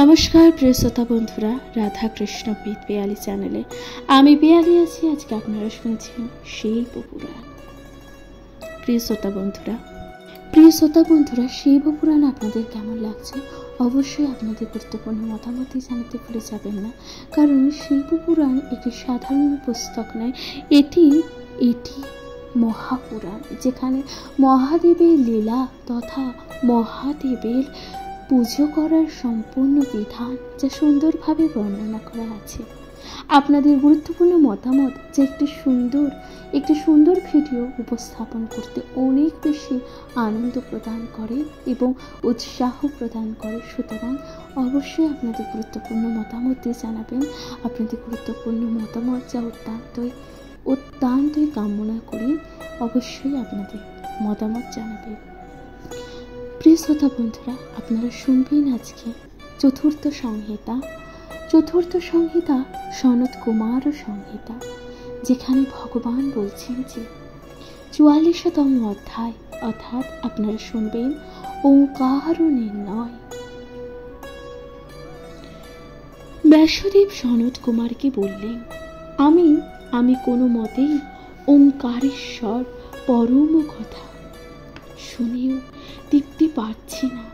নমস্কার প্রিয় শ্রোতা বন্ধুরা, রাধা কৃষ্ণ পিত পিয়ালি চ্যানেলে আমি পিয়ালি আছি। আজকে আপনারা শুনছেন শিব পুরাণ। প্রিয় শ্রোতা বন্ধুরা, শিব পুরাণ আপনাদের কেমন লাগছে অবশ্যই আপনাদের গুরুত্বপূর্ণ মতামত জানাতে ভুলে যাবেন না। কারণ শিব পুরাণ একটি সাধারণ পুস্তক নয়, এটি মহাপুরাণ, যেখানে মহাদেবের লীলা তথা মহাদেবের পুজো করার সম্পূর্ণ বিধান যা সুন্দরভাবে বর্ণনা করা আছে। আপনাদের গুরুত্বপূর্ণ মতামত যে একটি সুন্দর ভিডিও উপস্থাপন করতে অনেক বেশি আনন্দ প্রদান করে এবং উৎসাহ প্রদান করে। সুতরাং অবশ্যই আপনাদের গুরুত্বপূর্ণ মতামত দিয়ে জানাবেন। আপনাদের গুরুত্বপূর্ণ মতামত যা অত্যন্তই কামনা করি, অবশ্যই আপনাদের মতামত জানাবেন। প্রিয় শ্রোতা বন্ধুরা, আপনারা শুনবেন আজকে চতুর্থ সংহিতা সনত কুমার সংহিতা, যেখানে ভগবান বলছেন যে 44তম অধ্যায়, অর্থাৎ আপনারা শুনবেন ওঙ্কার নির্ণয়। ব্যাসদেব সনত কুমারকে বললেন, আমি কোনো মতেই ওঙ্কারেশ্বর পরম কথা শুনেও তৃপ্তি পাচ্ছি না,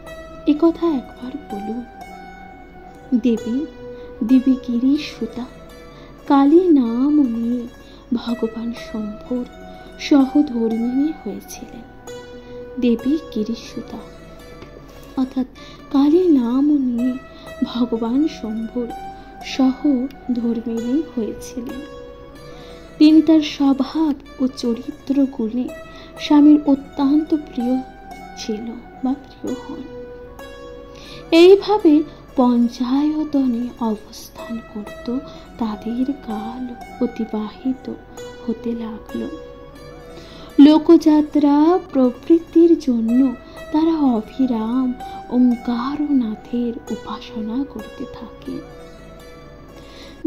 একথা একবার বলুন। দেবী গিরিসুতা কালী নাম নিয়ে ভগবান শম্ভুর সহধর্মিণী হয়েছিলেন। দেবী গিরিসুতা অর্থাৎ কালী নাম নিয়ে ভগবান শম্ভুর সহধর্মিণী হয়েছিলেন। তিনি তার স্বভাব ও চরিত্র গুণে স্বামীর অত্যন্ত প্রিয় ছিল বা প্রিয় হন। এইভাবে পঞ্চায়তনে অবস্থান করত তাদের কাল অতিবাহিত হতে লাগল। লোকযাত্রা প্রবৃত্তির জন্য তারা অবিরাম ওঙ্কারনাথের উপাসনা করতে থাকে।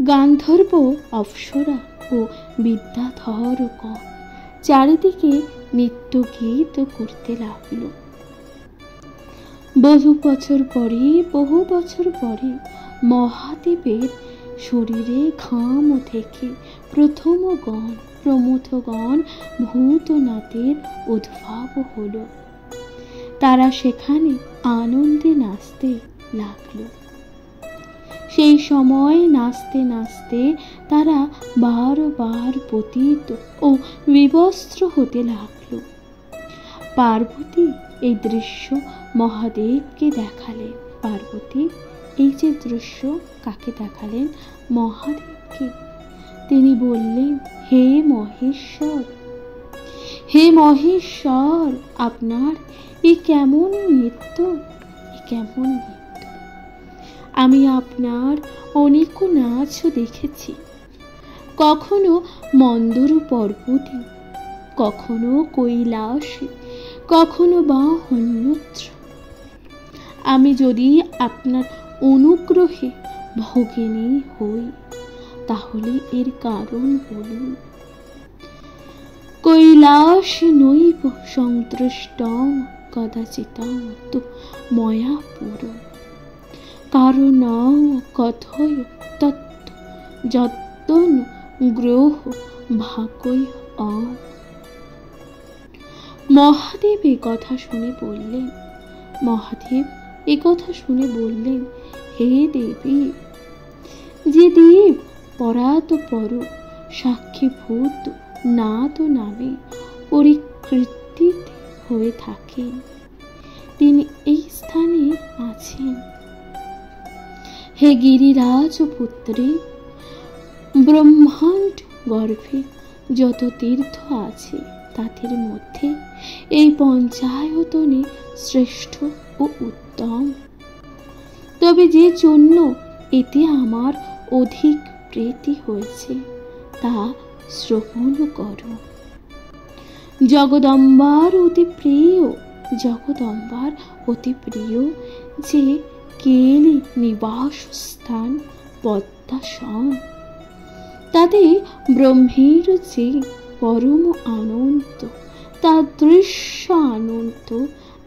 গান্ধর্ব অপ্সরা ও বিদ্যাধরগণ চারিদিকে নিত্য গীত করতে লাগল। বহু বছর পরে মহাদেবের শরীরে ঘাম থেকে প্রমথগণ ভূতনাথের উদ্ভব হল। তারা সেখানে আনন্দে নাচতে লাগলো। সেই সময় নাচতে নাচতে তারা বারবার পতিত ও বিবস্ত্র হতে লাগল। পার্বতী এই দৃশ্য মহাদেবকে দেখালেন। পার্বতী এই যে দৃশ্য কাকে দেখালেন? মহাদেবকে। তিনি বললেন, হে মহেশ্বর, আপনার এ কেমন নৃত্য! আমি আপনার অনেক নাচ দেখেছি, কখনো মন্দর পর্বতে, কখনো কৈলাসে, কখনো বা অন্যত্র। আমি যদি আপনার অনুগ্রহে ভগিনী হই, তাহলে এর কারণ বলুন। কৈলাস নৈব সংদৃষ্টং কদাচিৎ তু ময়া পুরো কারণং কথয় তত্ত্ব যত্তনু গ্রহ ভাগৈ। মহাদেব এ কথা শুনে বললেন, হে দেবী, যে দেব পরাৎপর সাক্ষীভূত নাদ নামে পরিকৃতিত হয়ে থাকেন, তিনি এই স্থানে আছেন। হে গিরিরাজ পুত্রী, ব্রহ্মাণ্ড গর্ভে যত তীর্থ আছে তাদের মধ্যে এই পঞ্চায়তনে শ্রেষ্ঠ ও উত্তম। তবে যে জন্য এতে আমার অধিক প্রীতি হয়েছে তা শ্রবণ করো। জগদম্বার অতি প্রিয় যে কেলি নিবাস স্থান পদ্মাসন, তাতে ব্রহ্মের যে পরম আনন্দ, তার দৃশ্য আনন্দ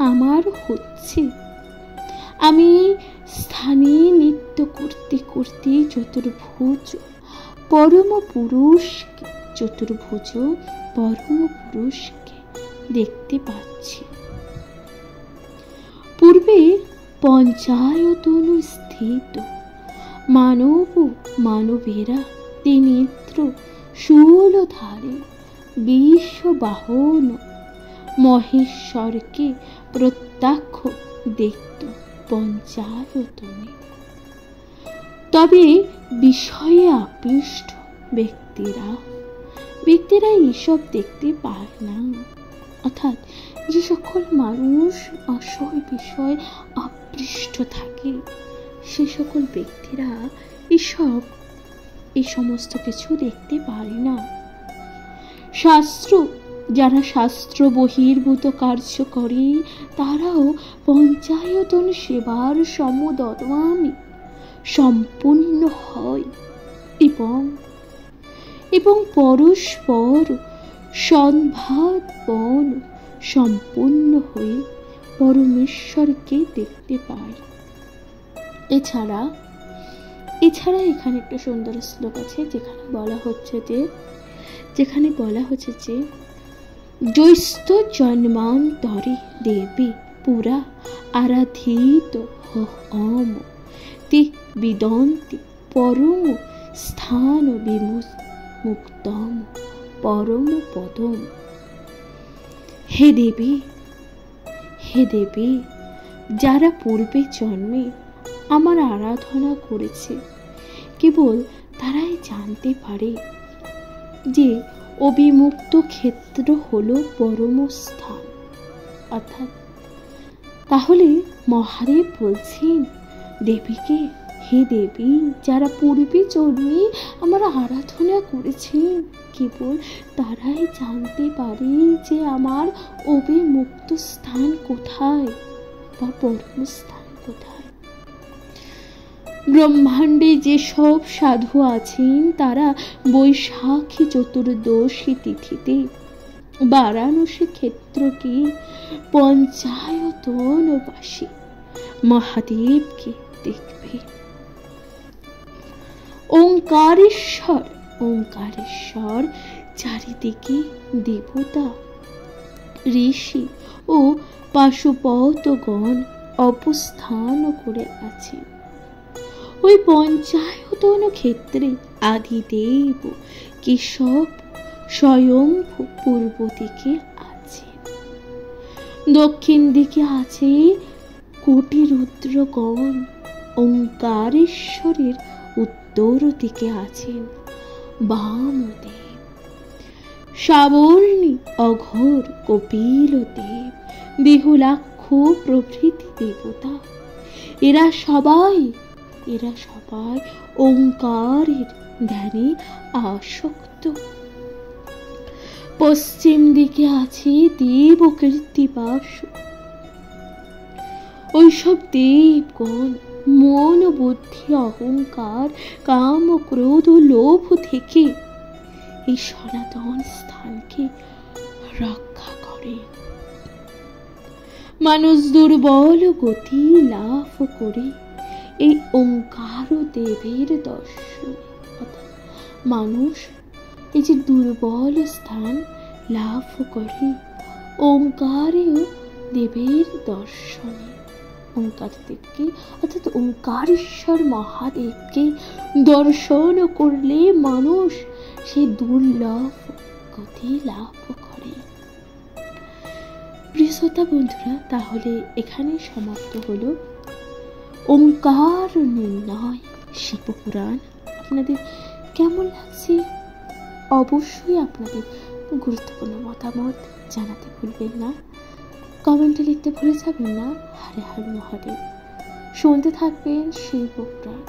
আমার হচ্ছে। আমি স্থানে নৃত্য করতে করতে চতুর্ভুজ পরম পুরুষকে দেখতে পাচ্ছি। পূর্বে পঞ্চায়তন স্থিত মানবেরা ত্রিনেত্র শূলধারী বিশ্ববাহন মহেশ্বরকে প্রত্যক্ষ দেখত পঞ্চায়তনে। তবে বিষয়ে আকৃষ্ট ব্যক্তিরা এইসব দেখতে পায় না। অর্থাৎ যে সকল মানুষ আসল বিষয় আকৃষ্ট থাকে সে সকল ব্যক্তিরা এই সমস্ত কিছু দেখতে পারে না। যারা শাস্ত্র বহির্ভূত কার্য করে তারাও পঞ্চায়তন সেবার সমদর্মামি সম্পূর্ণ হয় এবং পরস্পর সংবাদপন সম্পূর্ণ হয়ে পরমেশ্বরকে দেখতে পায়। এছাড়া এখানে একটা সুন্দর শ্লোক আছে যেখানে বলা হচ্ছে যে জৈস্ত জন্মান্তরে দেবী পুরা আরাধিত হম তে বিদন্তি পরম স্থান বিমুক্তম পরম পদম। হে দেবী, যারা পূর্বে জন্মে আমার আরাধনা করেছে কেবল তারাই জানতে পারে যে অবিমুক্ত ক্ষেত্র হলো পরম স্থান। অর্থাৎ তাহলে মহাদেব বলছেন দেবীকে, হে দেবী, যারা পূর্বে জন্মে আমার আরাধনা করেছেন কেবল তারাই জানতে পারে যে আমার অবিমুক্ত স্থান কোথায় বা পরম স্থান কোথায়। ব্রহ্মাণ্ডে যেসব সাধু আছেন তারা বৈশাখী চতুর্দশী তিথিতে বারাণসী ক্ষেত্রকে পঞ্চায়তনবাসী মহাদেবকে দেখবে। ওঙ্কারেশ্বর চারিদিকে দেবতা, ঋষি ও পাশুপতগণ অবস্থান করে আছেন। ওই পঞ্চায়তন ক্ষেত্রে আদিদেব কেশব স্বয়ংভূ পূর্ব দিকে আছেন, দক্ষিণ দিকে আছে কোটি রুদ্রগণ, ওঙ্কারেশ্বরের উত্তর দিকে আছেন বামদেব, সাবর্ণী অঘোর কপিল দেব, দেহুলাক্ষ প্রভৃতি দেবতা। এরা সবাই ওঙ্কারের ধ্যানে আসক্ত। পশ্চিম দিকে আছে দেব কীর্তিবাস। ওইসব দেবগণ মন, বুদ্ধি, অহংকার, কাম, ক্রোধ ও লোভ থেকে এই সনাতন স্থানকে রক্ষা করে। মানুষ দুর্বল গতি লাভ করে এই ওঙ্কার দেবের দর্শন। মানুষ এই যে দুর্বল স্থান লাভ করে ওঙ্কারেও দেবের দর্শনে, ওঙ্কার দেবকে অর্থাৎ ওঙ্কারেশ্বর মহাদেবকে দর্শন করলে মানুষ সেই দুর্লভ গতি লাভ করে। প্রিয় শ্রোতা বন্ধুরা, তাহলে এখানে সমাপ্ত হলো ওঙ্কার নির্ণয় শিবপুরাণ। আপনাদের কেমন লাগছে অবশ্যই আপনাদের গুরুত্বপূর্ণ মতামত জানাতে ভুলবেন না, কমেন্টে লিখতে ভুলে যাবেন না। হরে হর মহাদেব। শুনতে থাকবেন শিবপুরাণ।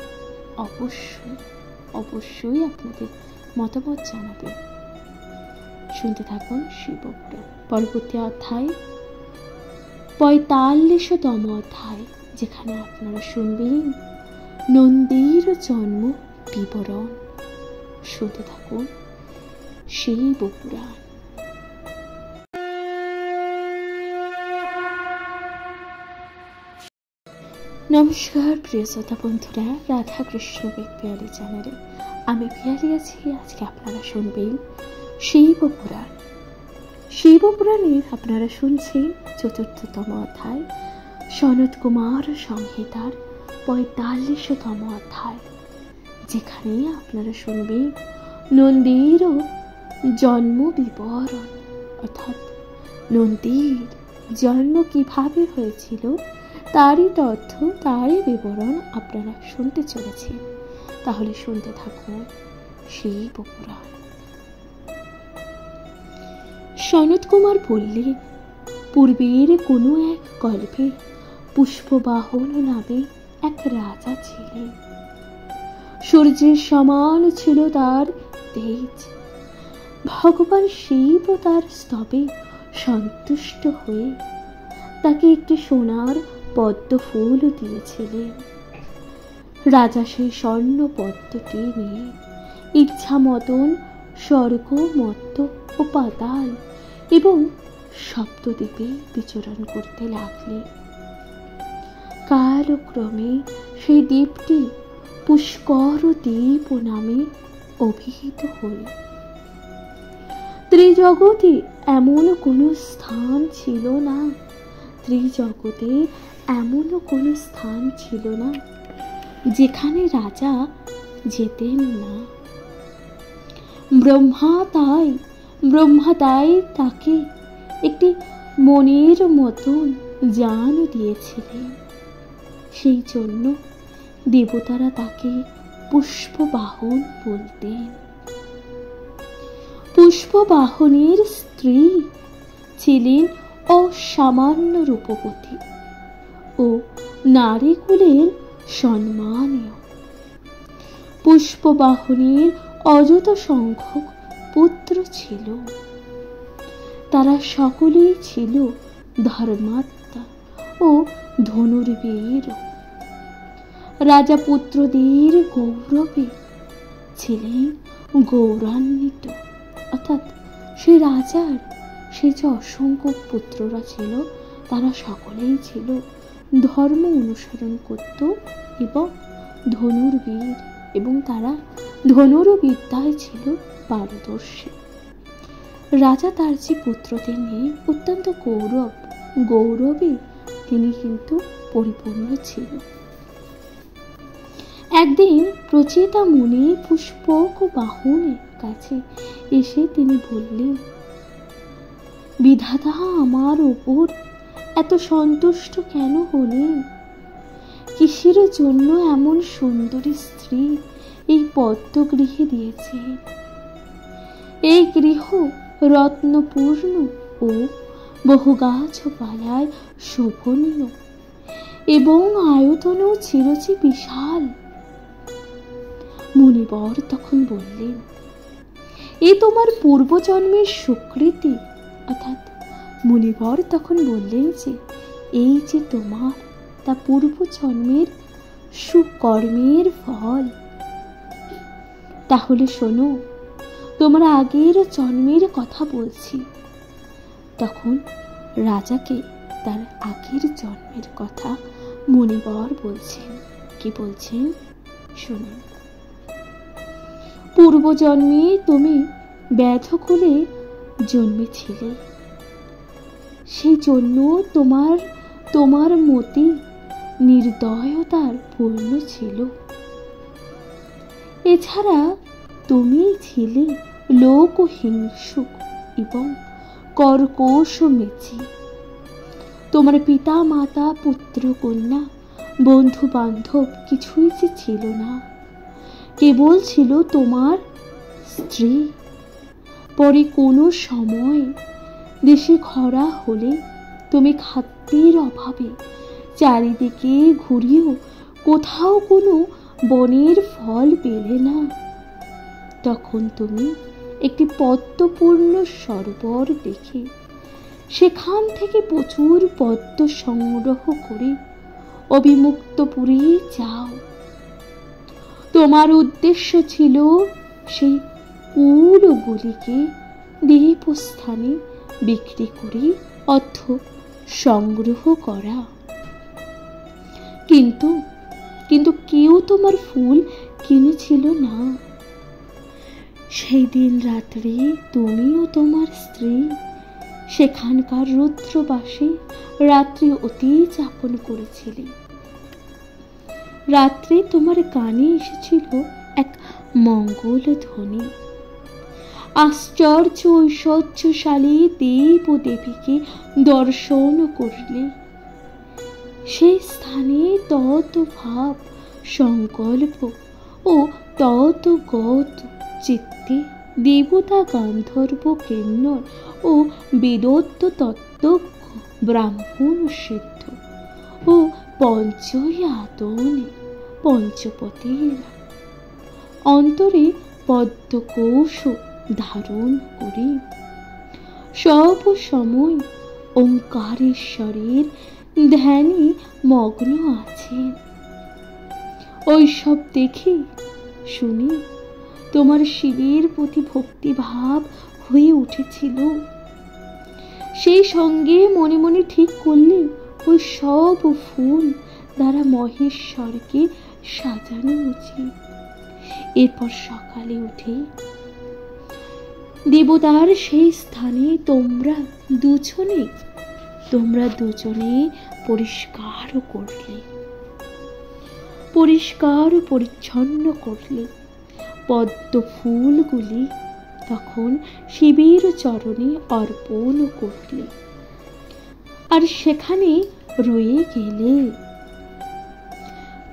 অবশ্যই আপনাদের মতামত জানাবেন। শুনতে থাকুন শিবপুরাণ। পরবর্তী অধ্যায় 45তম অধ্যায়, যেখানে আপনারা শুনবেন নন্দীর জন্ম বিবরণ। শুনতে থাকুন শিবপুরাণ। নমস্কার প্রিয় শ্রোতা বন্ধুরা, রাধা কৃষ্ণ পিয়ালি চ্যানেলে আমি পিয়ালি আছি। আজকে আপনারা শুনবেন শিবপুরাণ। শিবপুরাণের আপনারা শুনছেন ৪র্থতম অধ্যায়, সনত কুমার সংহিতার ৪৫তম অধ্যায়, যেখানে আপনারা শুনবেন নন্দীর জন্ম বিবরণ, অর্থাৎ নন্দীর জন্ম কিভাবে হয়েছিল তারই তথ্য, তারই বিবরণ আপনারা শুনতে চলেছেন। তাহলে শুনতে থাকুন শিবপুরাণ। সনত কুমার বললেন, পূর্বের কোনো এক গল্পে পুষ্পবাহন নামে এক রাজা ছিলেন। সূর্যের সমান ছিল তার তেজ। ভগবান শিব তার স্তবে সন্তুষ্ট হয়ে তাকে একটি সোনার পদ্ম ফুল দিয়েছিলেন। রাজা সেই স্বর্ণ পদ্মটি নিয়ে ইচ্ছা মতন স্বর্গ, মর্ত্য ও পাতাল এবং সপ্তদ্বীপে বিচরণ করতে লাগলেন। কালক্রমে সেই দ্বীপটি পুষ্কর দ্বীপ নামে অভিহিত হল। ত্রিজগতে এমন কোনো স্থান ছিল না, ত্রিজগতে এমন কোনো স্থান ছিল না যেখানে রাজা যেতেন না। ব্রহ্মা তাই তাকে একটি মনের মতন জান দিয়েছিলেন। সেই জন্য দেবতারা তাকে পুষ্পবাহন বলতেন। পুষ্পবাহনের স্ত্রী ছিলেন অসামান্য রূপবতী ও নারীকুলের সম্মানীয়। পুষ্পবাহনের অযত সংখ্যক পুত্র ছিল। তারা সকলেই ছিল ধর্মাত্মা ও ধনুর্বীর। রাজা পুত্রদের গৌরবে ছিলেন গৌরান্বিত, অর্থাৎ সে রাজার সে যে অসংখ্য পুত্ররা ছিল তারা সকলেই ছিল ধর্ম অনুসরণ করত এবং ধনুর্বীর, এবং তারা ধনুর্বিদ্যায় ছিল পারদর্শী। রাজা তার যে পুত্রদের নিয়ে অত্যন্ত গৌরবে তিনি কিন্তু পরিপূর্ণ ছিল। একদিন প্রচেতা মুনি পুষ্পক বাহনের কাছে এসে তিনি বললেন, বিধাতা আমার ওপর এত সন্তুষ্ট কেন হলেন? কিসের জন্য এমন সুন্দরী স্ত্রী এই পদ্মগৃহে দিয়েছেন? এই গৃহ রত্নপূর্ণ ও বহু গাছপালায় শোভনীয় এবং আয়তনও চিরচি বিশাল। মুনিবর তখন বললেন, এ তোমার পূর্বজন্মের সুকৃতি। অর্থাৎ মুনিবর তখন বললেন যে এই যে তোমার, তা পূর্বজন্মের সুকর্মের ফল। তাহলে শোনো, তোমার আগের জন্মের কথা বলছি। তখন রাজাকে তার আগের জন্মের কথা মুনিবর বলছেন। কি বলছেন শুনুন। পূর্বজন্মে তুমি ব্যাধকুলে জন্মেছিলে, সেই জন্য তোমার মতি নির্দয়তার পূর্ণ ছিল। এছাড়া তুমি ছিলে লোকহিংসুক এবং কর্কশ মেচি। তোমার পিতা মাতা, পুত্র কন্যা, বন্ধু বান্ধব কিছুই যে ছিল না, কেবল ছিল তোমার স্ত্রী। পরে কোনো সময় দেশে খরা হলে তুমি খাদ্যের অভাবে চারিদিকে ঘুরিয়েও কোথাও কোনো বনের ফল পেলে না। তখন তুমি একটি পদ্মপূর্ণ সরোবর দেখে সেখান থেকে প্রচুর পদ্ম সংগ্রহ করে অবিমুক্তপুরে যাও। তোমার উদ্দেশ্য ছিল সেই কুলগুলিকে দেবস্থানে বিক্রি করে অর্থ সংগ্রহ করা। কিন্তু কিন্তু কেউ তোমার ফুল কিনেছিল না। সেই দিন রাত্রে তুমি ও তোমার স্ত্রী সেখানকার রুদ্রবাসে রাত্রি অতি যাপন করেছিলে। রাত্রে তোমার কানে এসেছিল এক মঙ্গল ধ্বনি। আশ্চর্য ঐশ্বর্যশালী দেব ও দেবীকে দর্শন করলে। সেই স্থানে তত ভাব সংকল্প ও তত গত চিত্তে দেবতা গান্ধর্ব কিন্নর ও বেদত্ব তত্ত্বজ্ঞ ব্রাহ্মণ সিদ্ধ ও পঞ্চয়াতনে পঞ্চপতির অন্তরে পদ্মকোষ ধারণ করে সব সময় ওঙ্কারেশ্বরের ধ্যানে মগ্ন আছেন। ওই সব দেখে শুনে তোমার শিবের প্রতি ভক্তিভাব হয়ে উঠেছিল। সেই সঙ্গে মনে মনে ঠিক করলে ওই সব ফুল দ্বারা মহেশ্বরকে সাজানো উচিত। এরপর সকালে উঠে দেবতার সেই স্থানে তোমরা দুজনে পরিষ্কার করলে, পরিষ্কার পরিচ্ছন্ন করলে। পদ্ম ফুলগুলি তখন শিবের চরণে অর্পণ করলে আর সেখানে রয়ে গেলে।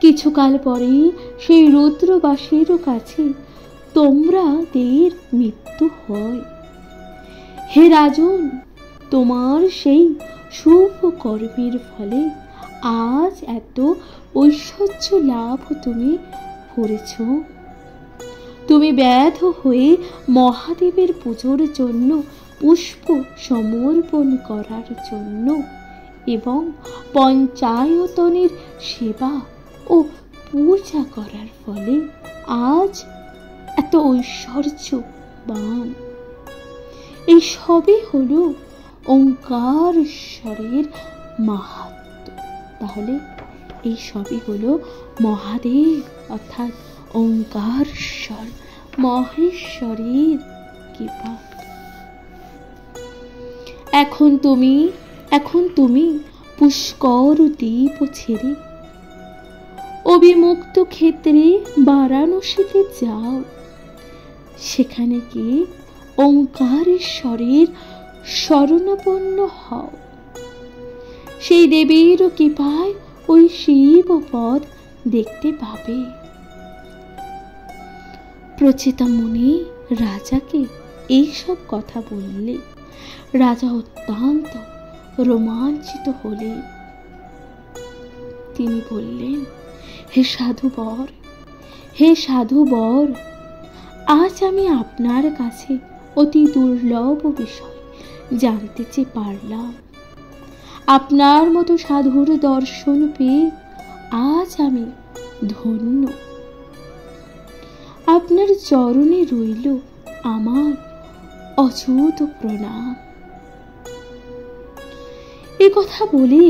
কিছুকাল পরে সেই রুদ্রবাসীর কাছে তোমাদের মৃত্যু হয়। হে রাজন, তোমার সেই শুভ কর্মের ফলে আজ এত ঐশ্বর্য লাভ তুমি করেছ। তুমি ব্যর্থ হয়ে মহাদেবের পুজোর জন্য পুষ্প সমর্পণ করার জন্য এবং পঞ্চায়তনের সেবা ও পূজা করার ফলে আজ এত ঐশ্বর্যবান। এই সবই হলো ওঙ্কারেশ্বরের মাহাত্ম্য। তাহলে এই সবই হলো মহাদেব অর্থাৎ ওঙ্কারেশ্বর মহেশ্বরের কৃপা। এখন তুমি পুষ্কর দ্বীপ ছেড়ে অবিমুক্ত ক্ষেত্রে বারাণসীতে যাও। সেখানে গিয়ে ওঙ্কারেশ্বরের শরণাপন্ন হও। সেই দেবীর কৃপায় ওই শিব পদ দেখতে পাবে। প্রচেতা মুনি রাজাকে এইসব কথা বললে রাজা অত্যন্ত রোমাঞ্চিত হলেন। তিনি বললেন, হে সাধু বর, আজ আমি আপনার কাছে অতি দুর্লভ বিষয় জানতে চেয়ে পারলাম। আপনার মতো সাধুর দর্শন পেয়ে আজ আমি ধন্য। আপনার চরণে রইল আমার অযুত প্রণাম। এ কথা বলে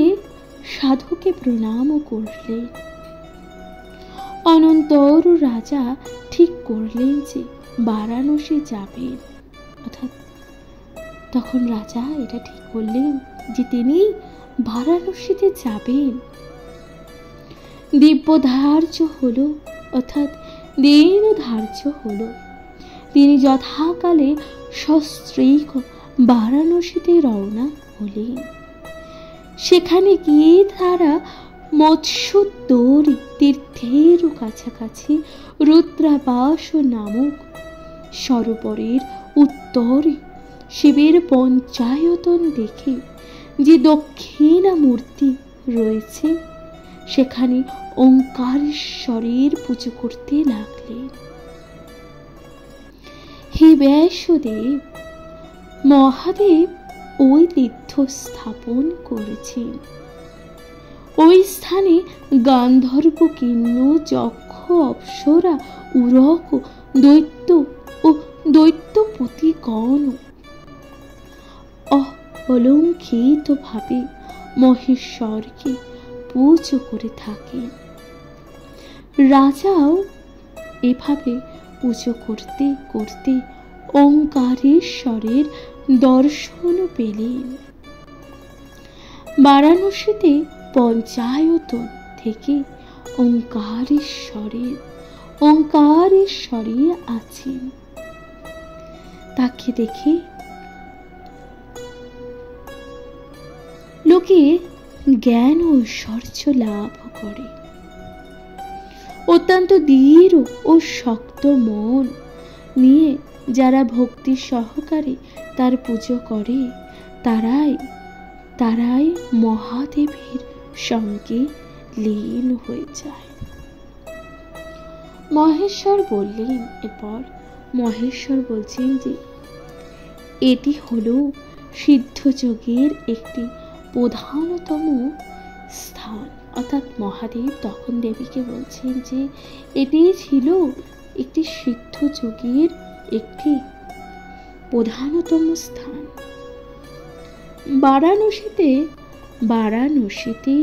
সাধুকে প্রণাম করলেন। অনন্তর রাজা ঠিক করলেন যে বারাণসী যাবেন। অর্থাৎ তখন রাজা এটা ঠিক করলেন যে তিনি বারাণসীতে যাবেন। দিব্য ধার্য হলো, অর্থাৎ দিন ধার্য হলো। তিনি যথাকালে সস্ত্রীক বারাণসীতে রওনা হলেন। সেখানে গিয়ে তারা মৎস্যোদ্দরী তীর্থের কাছাকাছি রুদ্রাবাস নামক সরোবরের উত্তরে শিবের পঞ্চায়তন দেখে যে দক্ষিণা মূর্তি রয়েছে সেখানে ওঙ্কারেশ্বরের পুজো করতে লাগলেন। হে ব্যাসদেব, মহাদেব ওই তীর্থ স্থাপন করেছেন। ওই স্থানে গান্ধর্ব কিন্ন যক্ষ অপ্সরা উরক দৈত্য ও দৈত্যপতিগণ অলঙ্কৃত ভাবে মহেশ্বরকে পুজো করে থাকেন। রাজাও এভাবে পুজো করতে করতে ওঙ্কারেশ্বরের দর্শন পেলেন। বারাণসীতে পঞ্চায়তন থেকে ওঙ্কারেশ্বরী আছেন। তাকে দেখে লোকে জ্ঞান ও ঐশ্বর্য লাভ করে। অত্যন্ত দৃঢ় ও শক্ত মন নিয়ে যারা ভক্তি সহকারে তার পুজো করে তারাই মহাদেবের সঙ্গে লীন হয়ে যায়। মহেশ্বর বললেন, এরপর মহেশ্বর বলছেন যে এটি হলো সিদ্ধযোগের একটি প্রধানতম স্থান। অর্থাৎ মহাদেব তখন দেবীকে বলছেন যে এটি ছিল একটি সিদ্ধযোগের একটি প্রধানতম স্থান। বারাণসীতে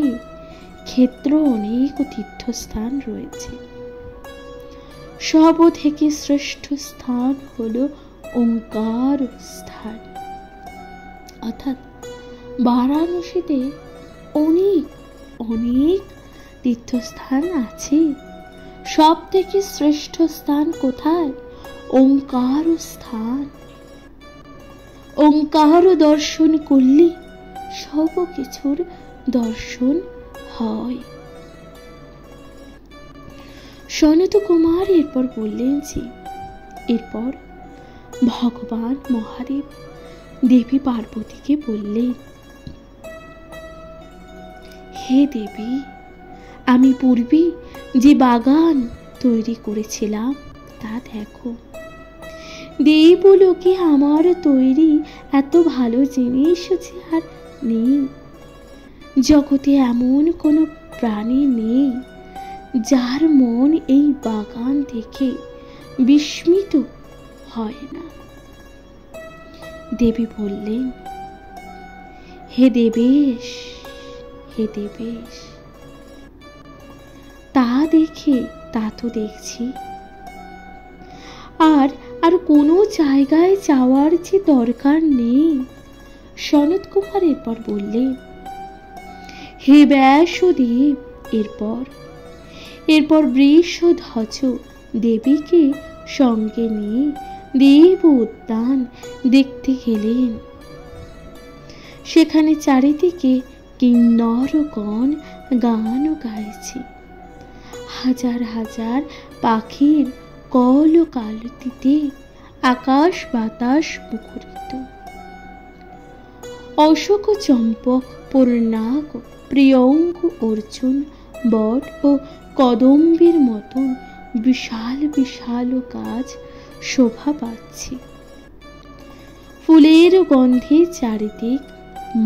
ক্ষেত্র অনেক তীর্থস্থান রয়েছে। সব থেকে শ্রেষ্ঠ স্থান হলো ওঙ্কার স্থান। অর্থাৎ বারাণসীতে অনেক অনেক তীর্থস্থান আছে। সব থেকে শ্রেষ্ঠ স্থান কোথায়? ওঙ্কার স্থান। ওঙ্কার দর্শন করলে সব কিছুর দর্শন হয়। সনত কুমার এরপর বললেন যে এরপর ভগবান মহাদেব দেবী পার্বতীকে বললেন, হে দেবী, আমি পূর্বে যে বাগান তৈরি করেছিলাম তা দেখো। দেবলোকে আমার তৈরি এত ভালো জিনিস যে আর নেই। জগতে এমন কোনো প্রাণী নেই যার মন এই বাগান দেখে বিস্মিত হয় না। দেবী বললেন, হে দেবেশ, হে দেবেশ, তা তো দেখছি। আর কোনো জায়গায় যাওয়ার যে দরকার নেই। সনত কুমার এরপর বললেন, হে ব্যাসদেব, এরপর বৃষধ্বজ দেবীকে সঙ্গে নিয়ে দেব উদ্যান দেখতে গেলেন। সেখানে চারিদিকে কিন্নরগণ গান গাইছে। হাজার হাজার পাখির কলকালতিতে আকাশ বাতাস মুখরিত। অশোক, চম্পক, পূর্ণাক, প্রিয়ঙ্গ, অর্জুন, বট ও কদম্বের মতন বিশাল বিশাল গাছ শোভা পাচ্ছে। ফুলের গন্ধে চারিদিক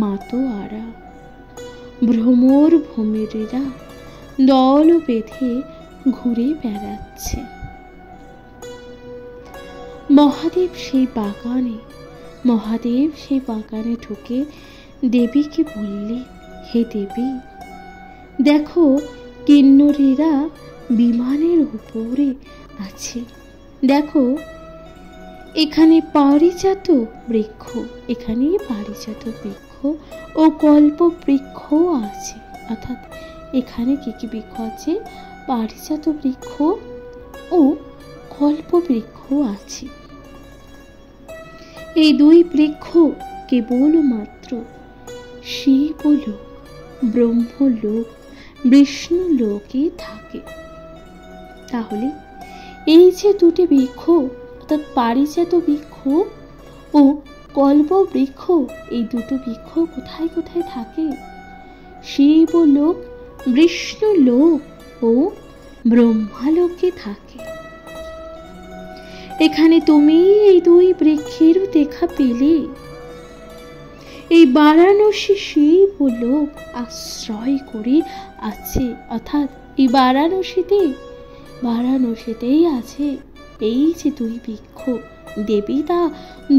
মাতোয়ারা। ভ্রমর ভ্রমরেরা দল বেঁধে ঘুরে বেড়াচ্ছে। মহাদেব সেই বাগানে ঢুকে দেবীকে বললে, হে দেবী, দেখো কিন্নরেরা বিমানের উপরে আছে। দেখো এখানে পারিজাত বৃক্ষ ও কল্প বৃক্ষ আছে। অর্থাৎ এখানে কি কি বৃক্ষ আছে? পারিজাত বৃক্ষ ও কল্প বৃক্ষ আছে। এই দুই বৃক্ষ কেবলমাত্র শিবলোক, ব্রহ্মলোক, বিষ্ণুলোকে থাকে। তাহলে এই যে দুটি বৃক্ষ, অর্থাৎ পারিজাত বৃক্ষ ও কল্প বৃক্ষ, এই দুটো বৃক্ষ কোথায় কোথায় থাকে? শিবলোক, বিষ্ণুলোক ও ব্রহ্মালোকে থাকে। এখানে তুমি এই দুই বৃক্ষেরও দেখা পেলে। এই বারাণসী শিবলোক আশ্রয় করে আছে। অর্থাৎ এই বারাণসীতেই আছে এই যে দুই বৃক্ষ। দেবী তা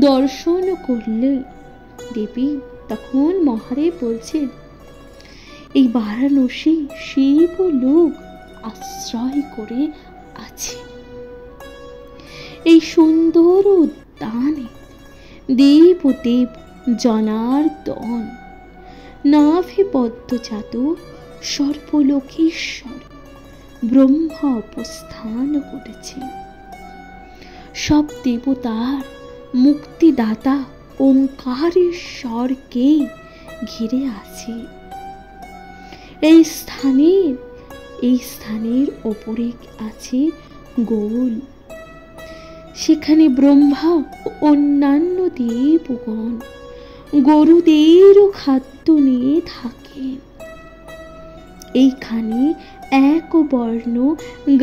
দর্শন করলে। দেবী তখন মহাদেব বলছেন, এই বারাণসী শিব লোক আশ্রয় করে আছে। এই সুন্দর উদ্যানে দেবদেব জনার্দন নাভি পদ্মজাত সর্বলোকেশ্বর ব্রহ্মা অবস্থান করেছে। সব দেবতার মুক্তিদাতা ওঙ্কারেশ্বরকে ঘিরে আছে। এই স্থানের ওপরে আছে গোল। সেখানে ব্রহ্মা ও অন্যান্য দেবগণ গরুদেরও খাদ্য নিয়ে থাকেন। এইখানে এক বর্ণ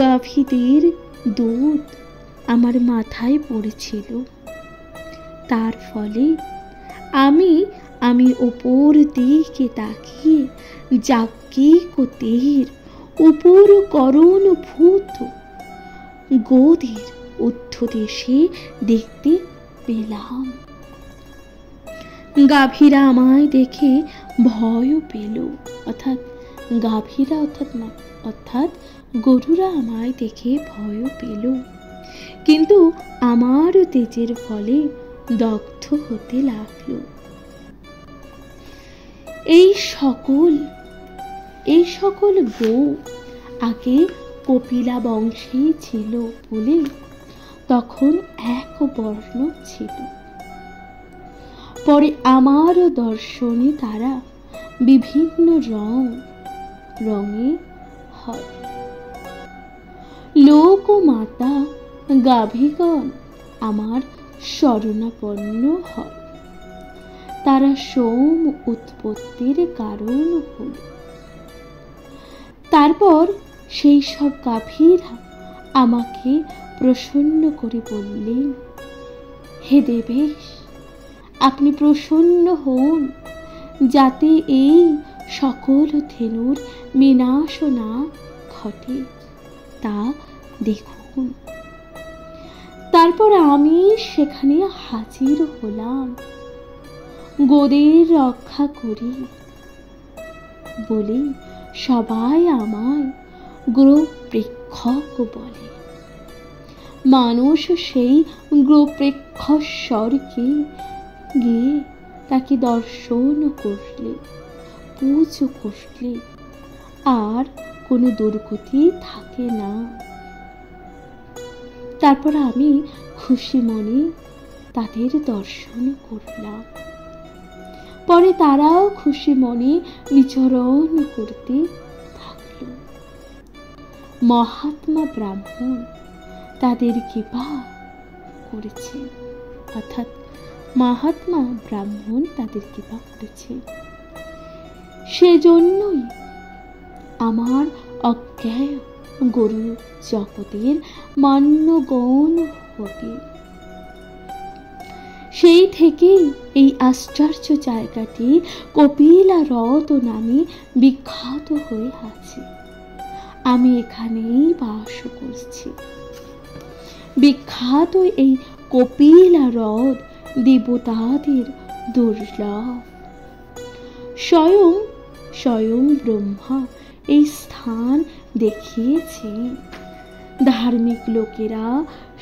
গাভীদের দুধ আমার মাথায় পড়েছিল। তার ফলে আমি ওপর দিকে তাকিয়ে যাজ্ঞিকদের উপর করণভূত গোদের ঊর্ধ্বদেশে দেখতে পেলাম। গাভীরা আমায় দেখে ভয় পেল, অর্থাৎ গরুরা আমায় দেখে ভয় পেল, কিন্তু আমার তেজের ফলে দগ্ধ হতে লাগলো। এই সকল গো আগে কপিলা বংশে ছিল বলে তখন এক বর্ণ ছিল। পরে আমার দর্শনে তারা বিভিন্ন রঙে হয়। লোক ও মাতা গাভীগণ আমার শরণাপন্ন হয়। তারা সোম উৎপত্তির কারণ হল। তারপর সেই সব গাভীরা আমাকে প্রসন্ন করে বললেন, হে দেবেশ, আপনি প্রসন্ন হন যাতে এই সকল ধেনুর বিনাশ না ঘটে, তা দেখুন। তারপর আমি সেখানে হাজির হলাম গোদের রক্ষা করি বলে সবাই আমায় গোপ্রেক্ষক বলে। মানুষ সেই গোপ্রেক্ষশ্বরকে গিয়ে তাকে দর্শন করলে, পুজো করলে আর কোনো দুর্গতি থাকে না। তারপর আমি খুশি মনে তাদের দর্শন করলাম। পরে তারাও খুশি মনে বিচরণ করতে থাকল। মহাত্মা ব্রাহ্মণ তাদের কৃপা করেছে, সেজন্যই আমার অজ্ঞেয় গরু জগতের মান্যগণ হতে। সেই থেকেই এই আশ্চর্য জায়গাটি কপিলা হ্রদ নামে বিখ্যাত হয়ে আছে। আমি এখানেই বাস করছি। বিখ্যাত এই কপিলা হ্রদ দেবতাদের দুর্লভ। স্বয়ং ব্রহ্মা এই স্থান দেখিয়েছেন। ধার্মিক লোকেরা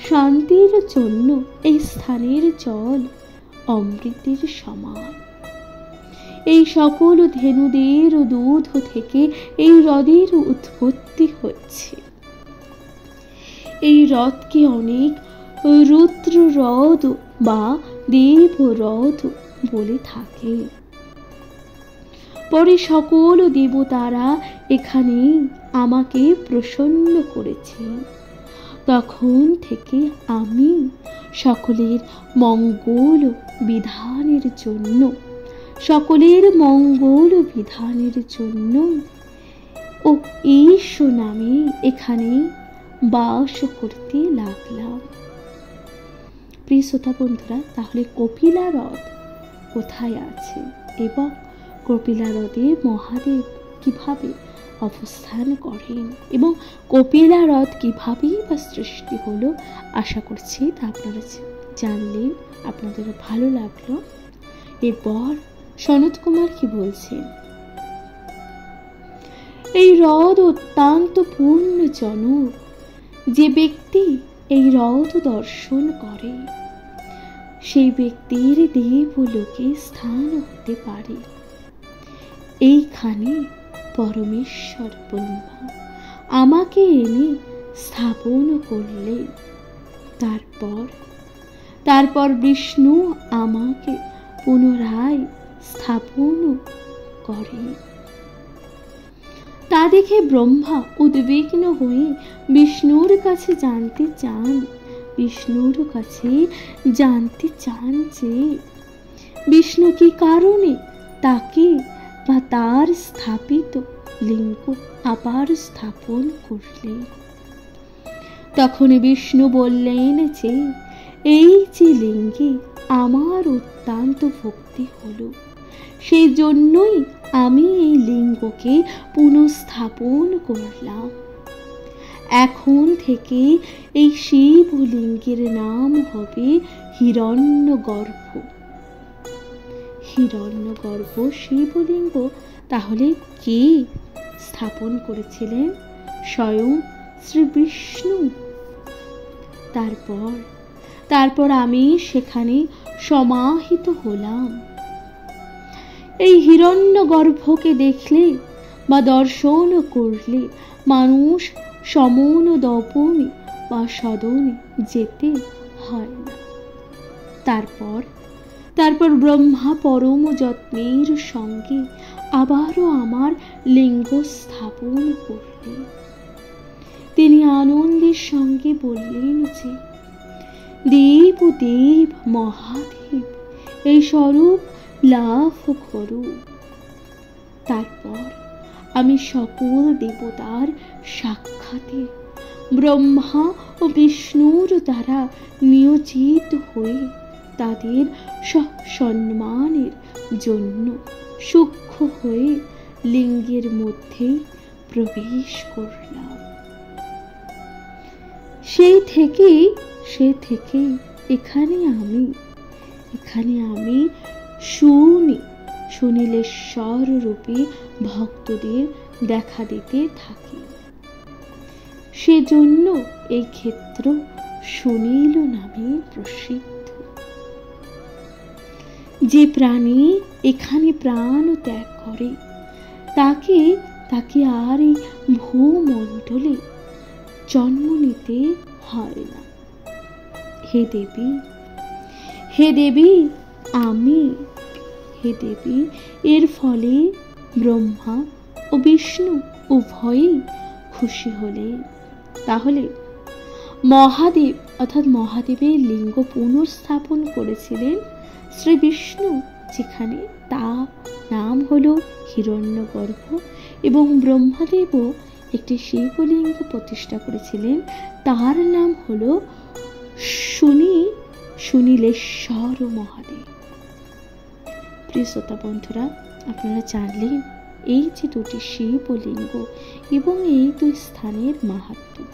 শান্তির জন্য এই স্থানের জল অমৃতের সমান। এই সকল ধেনুদের দুধ থেকে এই হ্রদের উৎপত্তি হচ্ছে। এই হ্রদকে অনেক রুদ্র হ্রদ বা দেব হ্রদ বলে থাকে। পরে সকল দেবতারা এখানে আমাকে প্রসন্ন করেছেন। তখন থেকে আমি সকলের মঙ্গল বিধানের জন্য ও ঈশ্বর নামে এখানে বাস করতে লাগলাম। প্রিয় শ্রোতা বন্ধুরা, তাহলে কপিলা হ্রদ কোথায় আছে এবং কপিলা হ্রদে মহাদেব কিভাবে অবস্থান করেন এবং কপিলা হ্রদ কিভাবেই বা সৃষ্টি হলো, আশা করছি তা আপনারা জানলেন, আপনাদের ভালো লাগলো। এরপর সনত কুমার কি বলছেন? এই হ্রদ অত্যন্ত পূর্ণজনক। যে ব্যক্তি এই হ্রদ দর্শন করে সেই ব্যক্তির দেবলোকে স্থান হতে পারে। এইখানে পরমেশ্বর ব্রহ্মা আমাকে এনে স্থাপন করলেন। তারপর বিষ্ণু আমাকে পুনরায় স্থাপন করে। তা দেখে ব্রহ্মা উদ্বিগ্ন হয়ে বিষ্ণুর কাছে জানতে চান যে বিষ্ণু কি কারণে তাকে বা তার স্থাপিত লিঙ্গ আবার স্থাপন করলেন। তখন বিষ্ণু বললেন যে এই যে লিঙ্গে আমার অত্যন্ত ভক্তি হলো, সেই জন্যই আমি এই লিঙ্গকে পুনঃস্থাপন করলাম। এখন থেকে এই শিবলিঙ্গের নাম হবে হিরণ্যগর্ভ। হিরণ্যগর্ভ শিবলিঙ্গ তাহলে কে স্থাপন করেছিলেন? স্বয়ং শ্রী বিষ্ণু। তারপর আমি সেখানে সমাহিত হলাম। এই হিরণ্যগর্ভকে দেখলে বা দর্শন করলে মানুষ সমন দপনে বা সদনে যেতে হয় না। তারপর ব্রহ্মা পরম যত্নের সঙ্গে আবারও আমার লিঙ্গ স্থাপন করলেন। তিনি আনন্দের সঙ্গে বললেন যে দেব মহাদেব এই স্বরূপ লাভ করো। তারপর আমি সকল দেবতার সাক্ষাতে ব্রহ্মা ও বিষ্ণুর দ্বারা নিয়োজিত হয়ে তাদের সম্মানের জন্য সূক্ষ্ম হয়ে লিঙ্গের মধ্যে প্রবেশ করলাম। সেই থেকে এখানে আমি সুনীলেশ্বর রূপে ভক্তদের দেখা দিতে থাকি। সেজন্য এই ক্ষেত্র সুনীল নামে প্রসিদ্ধ। যে প্রাণী এখানে প্রাণ ত্যাগ করে তাকে আর এই ভূমণ্ডলে জন্ম নিতে হয় না। হে দেবী এর ফলে ব্রহ্মা ও বিষ্ণু উভয়ই খুশি হলেন। তাহলে মহাদেব অর্থাৎ মহাদেবের লিঙ্গ পুনর্স্থাপন করেছিলেন শ্রী বিষ্ণু, যেখানে তার নাম হলো হিরণ্যগর্ভ, এবং ব্রহ্মদেবও একটি শিবলিঙ্গ প্রতিষ্ঠা করেছিলেন, তার নাম হলো সুনীলেশ্বর মহাদেব। প্রিয় শ্রোতা বন্ধুরা, আপনারা জানলেন এই যে দুটি শিবলিঙ্গ এবং এই দুই স্থানের মাহাত্ম্য।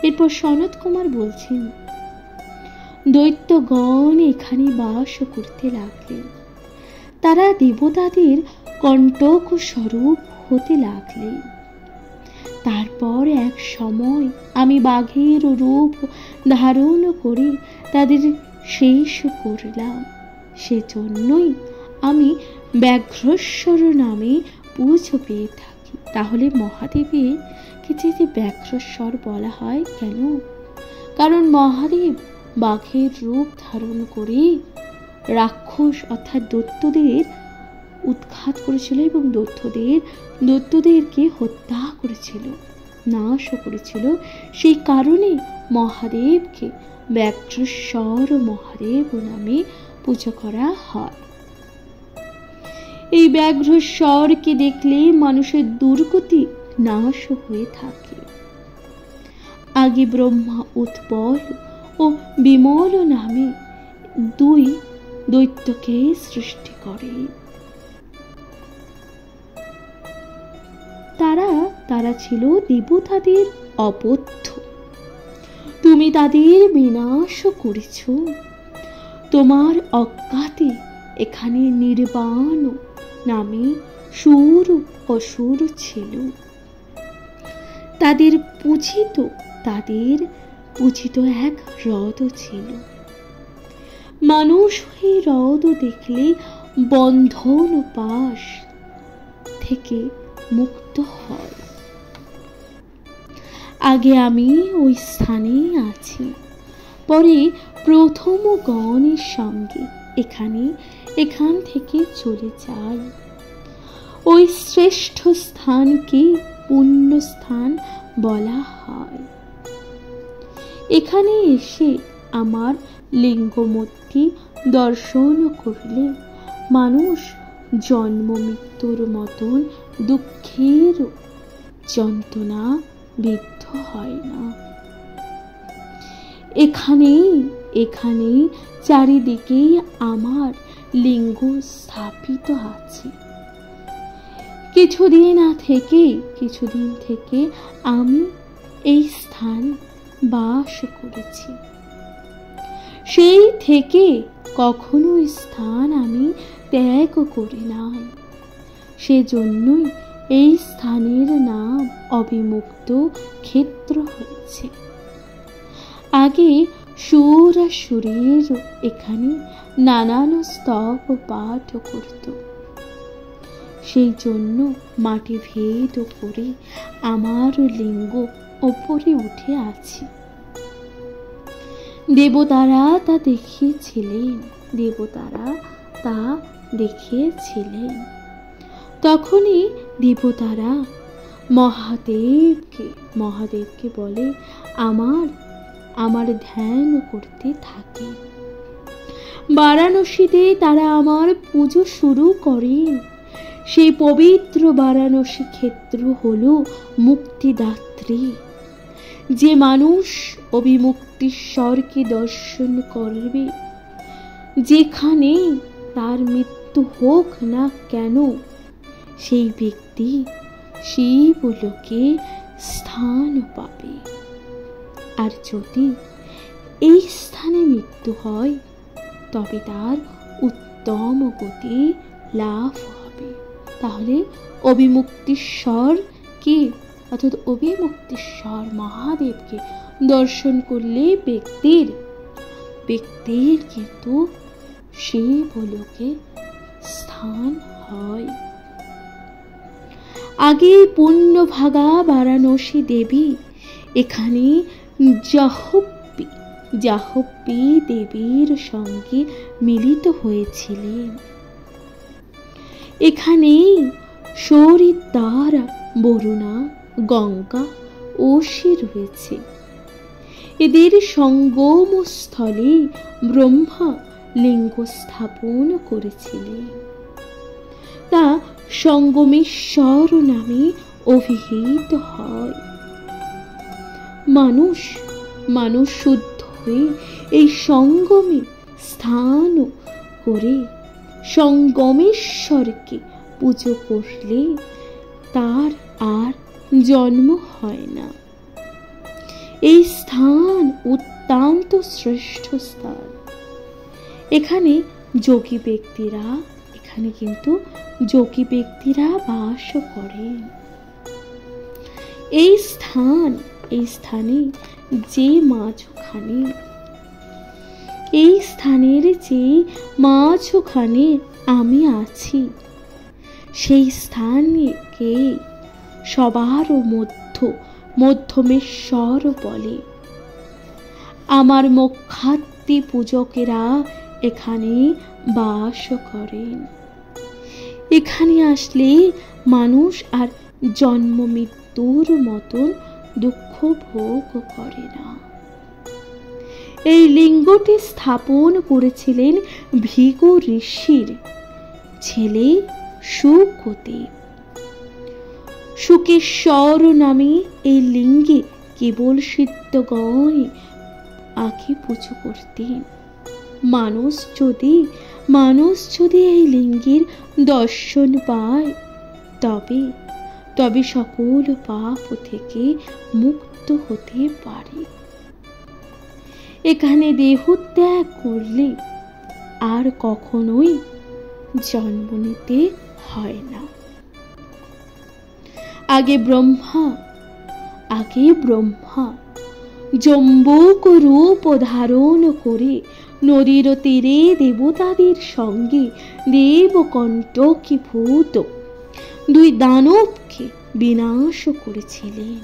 এরপর সনত কুমার বলছেন, দৈত্যগণ এখানে বাস করতে লাগলেন। তারা দেবতাদের কণ্টক স্বরূপ হতে লাগলেন। তারপর এক সময় আমি বাঘের রূপ ধারণ করে তাদের শেষ করলাম। সেজন্যই আমি ব্যাঘ্রেশ্বর নামে পুজো পেয়ে থাকি। তাহলে মহাদেবকে যে ব্যাঘ্রেশ্বর বলা হয় কেন? কারণ মহাদেব বাঘের রূপ ধারণ করে রাক্ষস অর্থাৎ দৈত্যদের উৎখাত করেছিল এবং দৈত্যদেরকে হত্যা করেছিল, নাশও করেছিল। সেই কারণে মহাদেবকে ব্যাঘ্রেশ্বর মহাদেব নামে পুজো করা হয়। এই ব্যাঘ্রেশ্বরকে দেখলে মানুষের দুর্গতি নাশ হয়ে থাকে। আগে ব্রহ্মা উৎপল ও বিমল নামে দুই দৈত্যকে সৃষ্টি করে। তারা ছিল দেবতাদের অবদ্ধ। তুমি তাদের বিনাশ করেছ। তোমার অজ্ঞাতে এখানে নির্বাণ নামে সুর অসুর ছিল। তাদের পূজিত এক হ্রদ ছিল। মানুষ এই হ্রদ দেখলে বন্ধন পাশ থেকে মুক্ত হয়। আগে আমি ওই স্থানে আছি, পরে প্রথম গণের সঙ্গে এখান থেকে চলে যাই। ওই শ্রেষ্ঠ স্থানকে পুণ্য স্থান বলা হয়। এখানে এসে আমার লিঙ্গমূর্তি দর্শন করলে মানুষ জন্ম মৃত্যুর মতন দুঃখের যন্ত্রণা বিদ্ধ হয় না। এখানে চারিদিকেই আমার লিঙ্গ স্থাপিত আছে। কিছুদিন থেকে আমি এই স্থান বাস করেছি। সেই থেকে কখনো স্থান আমি ত্যাগ করি নাই। সেজন্যই এই স্থানের নাম অবিমুক্ত ক্ষেত্র হয়েছে। আগে সুরাসুরের এখানে নানান স্তব পাঠ করত। সেই জন্য মাটি ভেদ করে আমার লিঙ্গ ওপরে উঠে আছে। দেবতারা তা দেখিয়েছিলেন। তখনই দেবতারা মহাদেবকে বলে আমার ধ্যান করতে থাকে। বারাণসীতে তারা আমার পুজো শুরু করেন। সেই পবিত্র বারাণসী ক্ষেত্র হলো মুক্তিদাত্রী। যে মানুষ অবিমুক্তিশ্বরকে দর্শন করবে, যেখানে তার মৃত্যু হোক না কেন, সেই ব্যক্তি শিবলোকে স্থান পাবে। আর যদি এই স্থানে মৃত্যু হয়, তবে তার উত্তম গতি লাভ হবে। তাহলে অবিমুক্তিশ্বরকে অর্থাৎ অবিমুক্তিশ্বর মহাদেবকে দর্শন করলে ব্যক্তির কিন্তু শিবলোকে স্থান হয়। আগে পুণ্যভাগা বারাণসী দেবী এখানে জাহ্নবী দেবীর সঙ্গে মিলিত হয়েছিলেন। এখানেই সরিদ্বার, বরুণা, গঙ্গা, ওশী রয়েছে। এদের সঙ্গমস্থলে ব্রহ্মা লিঙ্গ স্থাপন করেছিলেন। তা সঙ্গমেশ্বর নামে অভিহিত হয়। মানুষ শুদ্ধ হয়ে এই সঙ্গমে স্থান করে সঙ্গমেশ্বরকে পুজো করলে তার আর জন্ম হয় না। এই স্থান অত্যন্ত শ্রেষ্ঠ স্থান। এখানে যোগী ব্যক্তিরা বাস করেন। এই স্থানে যে মাঝখানে আমি আছি, সেই স্থানকে সবার মধ্যমেশ্বর বলে। আমার মোক্ষার্থী পূজকেরা এখানে বাস করেন। এখানে আসলে মানুষ আর জন্ম মৃত্যুর মতন দুঃখ ভোগ করে না। এই লিঙ্গটি স্থাপন করেছিলেন ভৃগু ঋষির ছেলে শুকদেব। শুকেশ্বর নামে এই লিঙ্গে কেবল সিদ্ধগণ আগে পুজো করতেন। মানুষ যদি এই লিঙ্গের দর্শন পায়, তবে সকল পাপ থেকে মুক্ত হতে পারে। এখানে দেহত্যাগ করলে আর কখনোই জন্ম নিতে হয় না। আগে ব্রহ্মা জম্বুক রূপ ধারণ করে নদীর তীরে দেবতাদের সঙ্গে দেবকণ্টকীভূত দুই দানবকে বিনাশ করেছিলেন।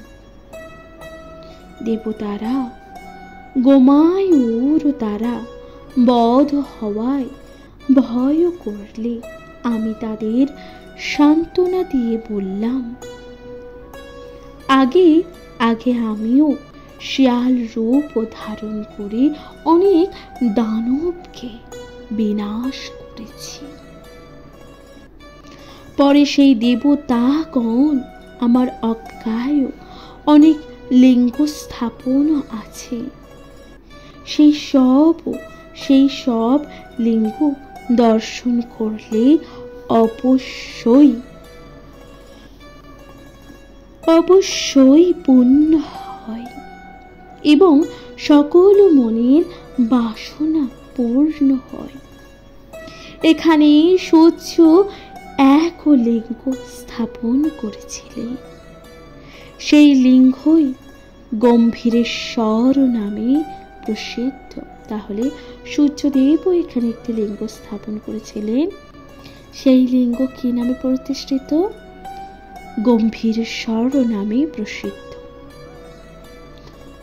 দেবতারা গোমায়ুর দ্বারা বধ হওয়ায় ভয় করলে আমি তাদের সান্ত্বনা দিয়ে বললাম, আগে আমিও শিয়াল রূপ ধারণ করে অনেক দানবকে বিনাশ করেছি। পরে সেই দেবতাগণ আমার অজ্ঞায় অনেক লিঙ্গ স্থাপন আছে, সেই সব লিঙ্গ দর্শন করলে অবশ্যই পুণ্য হয় এবং সকল মনের বাসনা পূর্ণ হয়। এখানে সূর্য এক লিঙ্গ স্থাপন করেছিলেন, সেই লিঙ্গই গম্ভীরেশ্বর নামে প্রসিদ্ধ। তাহলে সূর্যদেবও এখানে একটি লিঙ্গ স্থাপন করেছিলেন, সেই লিঙ্গ কি নামে প্রতিষ্ঠিত? গম্ভীরেশ্বর নামে প্রসিদ্ধ।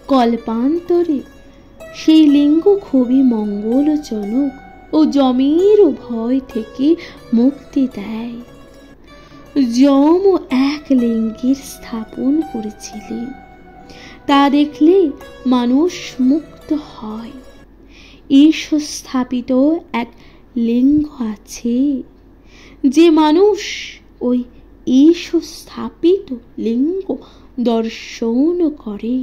কল্পান্তরে সেই লিঙ্গ খুবই মঙ্গলজনক ও যমের ভয় থেকে মুক্তি দেয়। যম এক লিঙ্গের স্থাপন করেছিলেন, তা দেখলে মানুষ মুক্ত হয়। ঈশ্বর স্থাপিত এক লিঙ্গ আছে, যে মানুষ ওই ঈশ্বর স্থাপিত লিঙ্গ দর্শন করে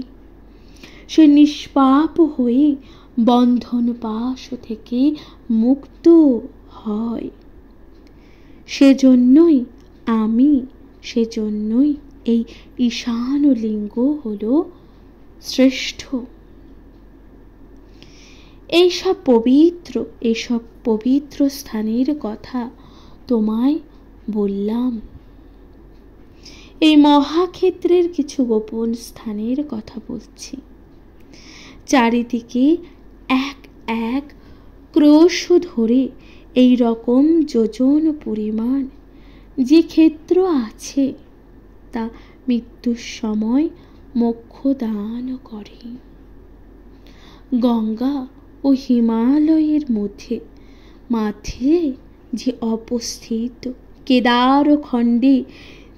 সে নিষ্পাপ হয়ে বন্ধন পাশ থেকে মুক্ত হয়। সেজন্যই এই ঈশান লিঙ্গ হলো শ্রেষ্ঠ। এইসব পবিত্র স্থানের কথা তোমায় বললাম। এই মহাক্ষেত্রের কিছু গোপন স্থানের কথা বলছি। চারিদিকে এক ক্রোশ ধরে এই রকম যোজন পরিমাণ যে ক্ষেত্র আছে, তা মৃত্যুর সময় মোক্ষ দান করে। গঙ্গা ও হিমালয়ের মাঝে যে অবস্থিত কেদার খণ্ডে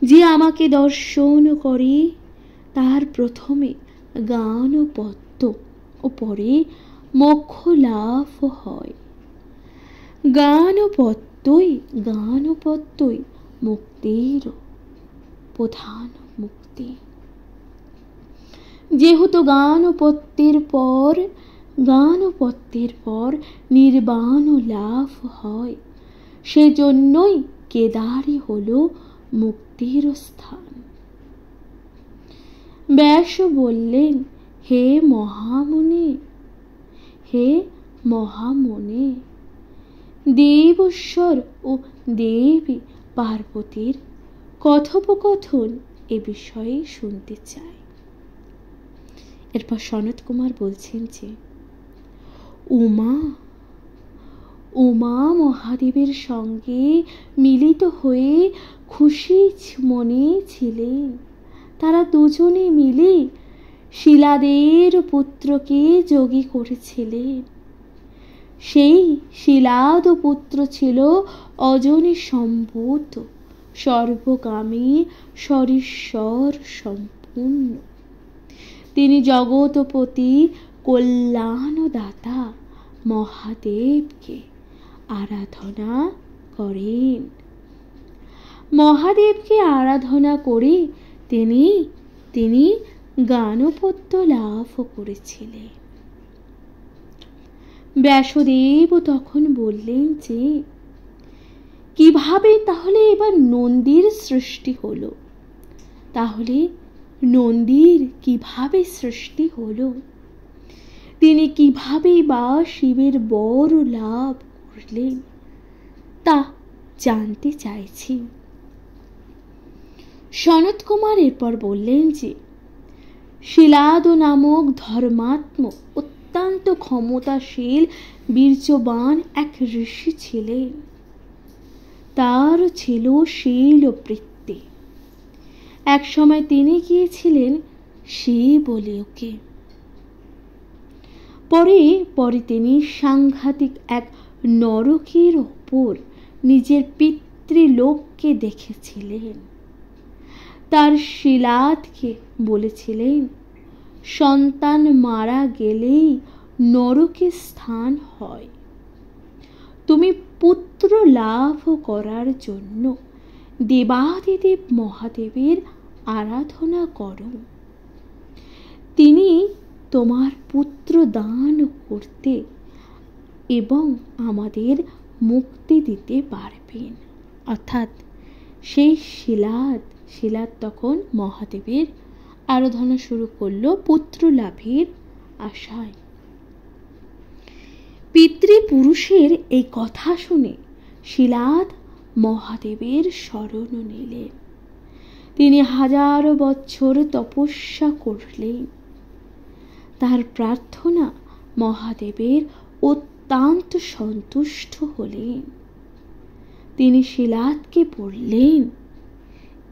যে আমাকে দর্শন করে, তার প্রথমে গানপত্য ও পরে মোক্ষ লাভ হয়। গানপত্যই মুক্তির প্রধান মুক্তি। যেহেতু গানপত্যের পর নির্বাণ লাভ হয়, সেজন্যই কেদারই হলো মুক্তির স্থান। ব্যাস বললেন, হে মহামুনে, দেবেশ্বর ও দেবী পার্বতীর কথোপকথন এ বিষয়ে শুনতে চাই। এরপর সনত কুমার বলছেন যে উমা মহাদেবের সঙ্গে মিলিত হয়ে খুশি মনে ছিলেন। তারা দুজনে মিলে শিলাদের পুত্রকে যোগী করেছিলেন। সেই শিলাদ পুত্র ছিল অজনী সম্ভূত, সর্বকামী, সরিশ্বর সম্পূর্ণ। তিনি জগৎপতি, কল্যাণদাতা মহাদেবকে আরাধনা করেন। মহাদেবকে আরাধনা করে তিনি গানপত্য লাভ করেছিলেন। ব্যাসদেব তখন বললেন যে কিভাবে তাহলে এবার নন্দীর সৃষ্টি হলো? তাহলে নন্দীর কিভাবে সৃষ্টি হলো? তিনি কিভাবে বা শিবের বর লাভ করলেন তা জানতে চাইছি। সনত কুমার এরপর বললেন যে শিলাদ নামক ধর্মাত্ম অত্যন্ত ক্ষমতাশীল বীর্যবান এক ঋষি ছিলেন। তার ছিল শীল ও বৃত্তি। এক সময় তিনি গিয়েছিলেন শিবলোকে। পরে তিনি সাংঘাতিক এক নরকের ওপর নিজের পিতৃলোককে দেখেছিলেন। তার শিলাদকে বলেছিলেন, সন্তান মারা গেলেই নরকে স্থান হয়। তুমি পুত্র লাভ করার জন্য দেবাদিদেব মহাদেবের আরাধনা করো। তিনি তোমার পুত্র দান করতে এবং আমাদের মুক্তি দিতে পারবেন। অর্থাৎ সেই শিলাদ তখন মহাদেবের আরাধনা শুরু করলো পুত্র লাভের আশায়। পিতৃপুরুষের এই কথা শুনে শিলাদ মহাদেবের শরণ নিলেন। তিনি হাজারো বছর তপস্যা করলেন। তার প্রার্থনা মহাদেবের অত্যন্ত সন্তুষ্ট হলেন। তিনি শিলাদকে বললেন,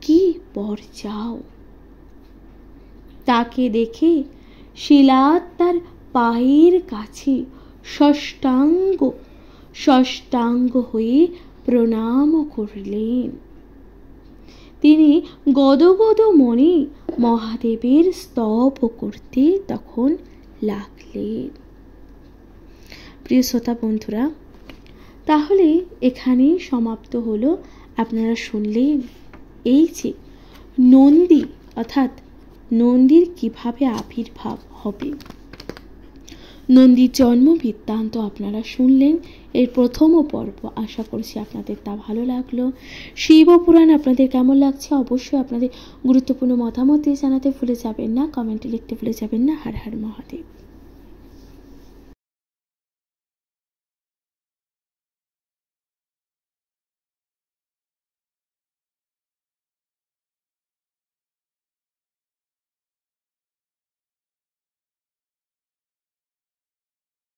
কি বর চাও? তাকে দেখে শিলাদ তার পায়ের কাছে ষষ্ঠাঙ্গ হয়ে প্রণাম করলেন। তিনি গদগদ মনে মহাদেবের স্তব করতে তখন লাগলেন। প্রিয় শ্রোতা বন্ধুরা, তাহলে এখানেই সমাপ্ত হলো। আপনারা শুনলেন এই যে নন্দী অর্থাৎ নন্দীর কিভাবে আবির্ভাব হবে, নন্দীর জন্ম বৃত্তান্ত আপনারা শুনলেন। এর প্রথম পর্ব। আশা করছি আপনাদের তা ভালো লাগলো। শিবপুরাণ আপনাদের কেমন লাগছে অবশ্যই আপনাদের গুরুত্বপূর্ণ মতামত দিয়ে জানাতে ভুলে যাবেন না। কমেন্টে লিখতে ভুলে যাবেন না। হর হর মহাদেব।